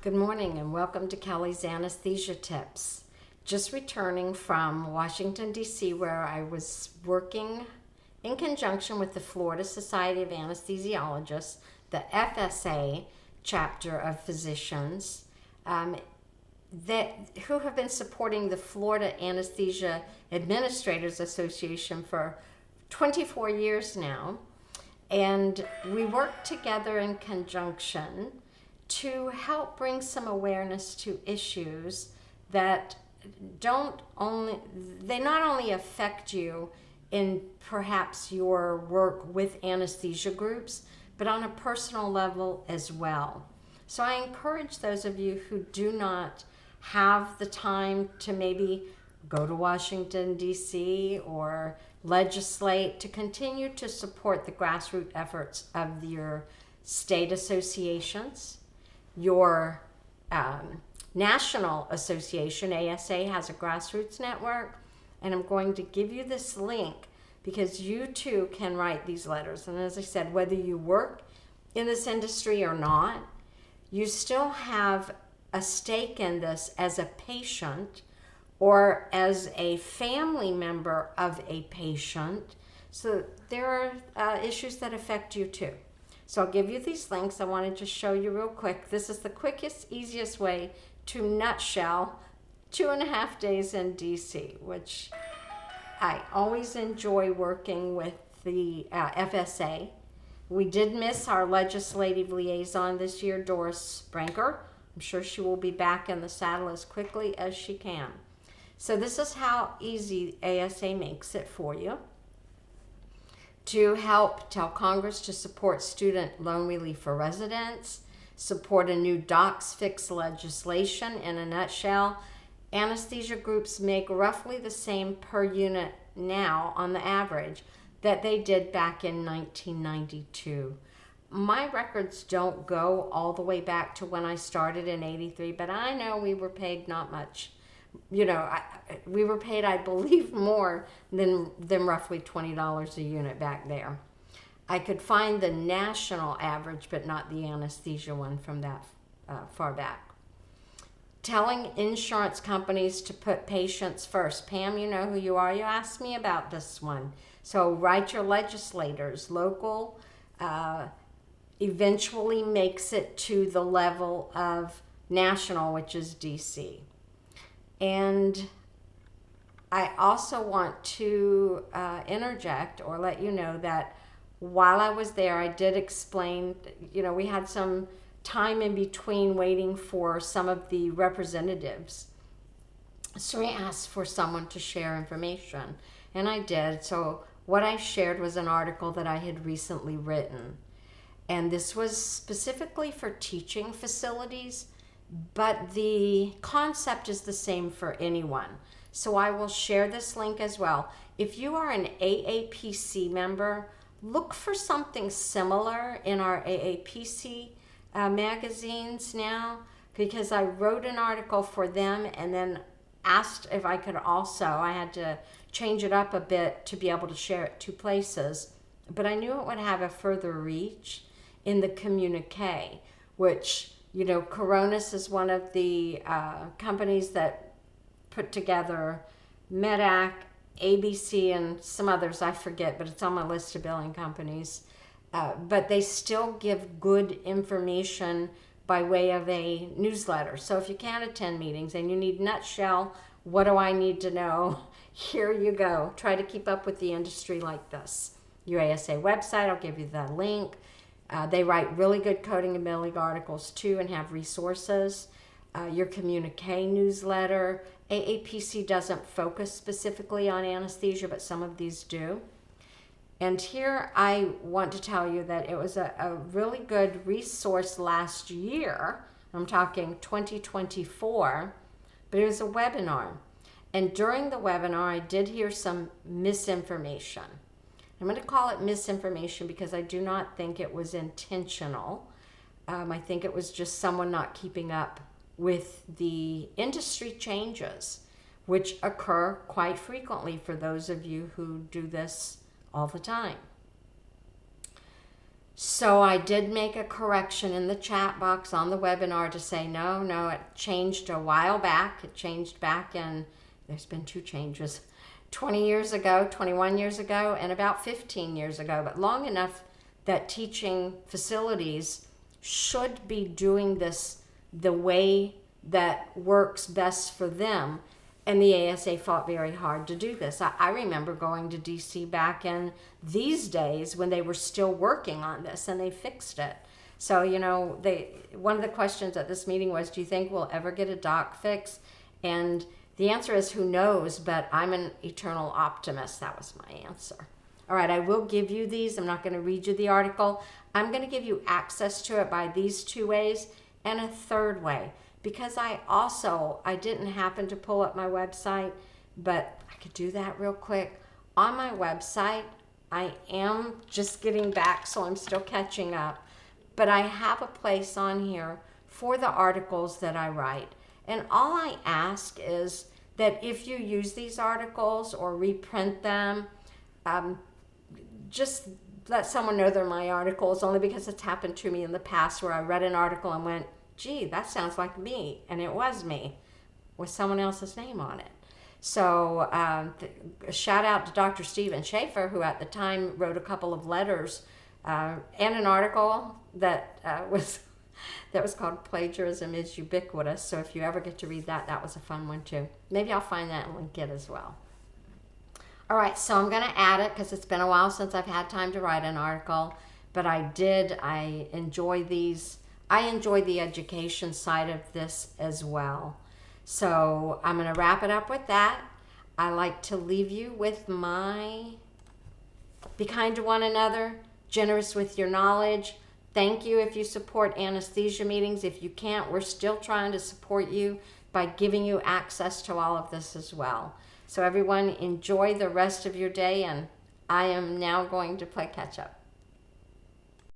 Good morning and welcome to Kelly's Anesthesia Tips. Just returning from Washington, D.C., where I was working in conjunction with the Florida Society of Anesthesiologists, the FSA chapter of physicians, who have been supporting the Florida Anesthesia Administrators Association for 24 years now. And we work together in conjunction to help bring some awareness to issues that not only affect you in perhaps your work with anesthesia groups, but on a personal level as well. So I encourage those of you who do not have the time to maybe go to Washington, D.C. or legislate to continue to support the grassroots efforts of your state associations. Your national association, ASA, has a grassroots network, and I'm going to give you this link because you too can write these letters. And as I said, whether you work in this industry or not, you still have a stake in this as a patient or as a family member of a patient. So there are issues that affect you too. So I'll give you these links. I wanted to show you real quick. This is the quickest, easiest way to nutshell 2.5 days in DC, which I always enjoy working with the FSA. We did miss our legislative liaison this year, Doris Spranker. I'm sure she will be back in the saddle as quickly as she can. So this is how easy ASA makes it for you. To help tell Congress to support student loan relief for residents, support a new Docs Fix legislation. In a nutshell, anesthesia groups make roughly the same per unit now on the average that they did back in 1992. My records don't go all the way back to when I started in '83, but I know we were paid not much. You know, we were paid, I believe, more than roughly $20 a unit back there. I could find the national average, but not the anesthesia one from that far back. Telling insurance companies to put patients first. Pam, you know who you are. You asked me about this one. So write your legislators. Local eventually makes it to the level of national, which is DC. And I also want to interject or let you know that while I was there, I did explain, you know, we had some time in between waiting for some of the representatives. So we asked for someone to share information, and I did. So what I shared was an article that I had recently written. And this was specifically for teaching facilities, but the concept is the same for anyone. So I will share this link as well. If you are an AAPC member, look for something similar in our AAPC magazines now, because I wrote an article for them and then asked if I could also, I had to change it up a bit to be able to share it 2 places, but I knew it would have a further reach in the communique, which, you know, Coronis is one of the companies that put together Medac, ABC, and some others I forget, but it's on my list of billing companies. But they still give good information by way of a newsletter. So if you can't attend meetings and you need nutshell, what do I need to know? Here you go. Try to keep up with the industry like this. Your ASA website, I'll give you the link. They write really good coding and billing articles too and have resources. Your communique newsletter. AAPC doesn't focus specifically on anesthesia, but some of these do. And here I want to tell you that it was a really good resource last year. I'm talking 2024, but it was a webinar. And during the webinar, I did hear some misinformation. I'm going to call it misinformation because I do not think it was intentional. I think it was just someone not keeping up with the industry changes, which occur quite frequently for those of you who do this all the time. So I did make a correction in the chat box on the webinar to say, no, it changed a while back. It changed back in, there's been 2 changes, 20 years ago, 21 years ago, and about 15 years ago, but long enough that teaching facilities should be doing this the way that works best for them. And the ASA fought very hard to do this. I remember going to DC back in these days when they were still working on this, and they fixed it. So, you know, one of the questions at this meeting was, do you think we'll ever get a doc fix? And the answer is, who knows, but I'm an eternal optimist. That was my answer. All right, I will give you these. I'm not going to read you the article. I'm going to give you access to it by these 2 ways and a third way. Because I didn't happen to pull up my website, but I could do that real quick. On my website, I am just getting back, so I'm still catching up. But I have a place on here for the articles that I write. And all I ask is that if you use these articles or reprint them, just let someone know they're my articles, only because it's happened to me in the past where I read an article and went, gee, that sounds like me, and it was me with someone else's name on it. So a shout out to Dr. Stephen Shafer, who at the time wrote a couple of letters and an article that was called Plagiarism is Ubiquitous. So if you ever get to read that, that was a fun one too. Maybe I'll find that and link it as well. All right, so I'm going to add it because it's been a while since I've had time to write an article, but I enjoy these. I enjoy the education side of this as well. So I'm going to wrap it up with that. I like to leave you with my be kind to one another, generous with your knowledge. Thank you if you support anesthesia meetings. If you can't, we're still trying to support you by giving you access to all of this as well. So everyone, enjoy the rest of your day, and I am now going to play catch up.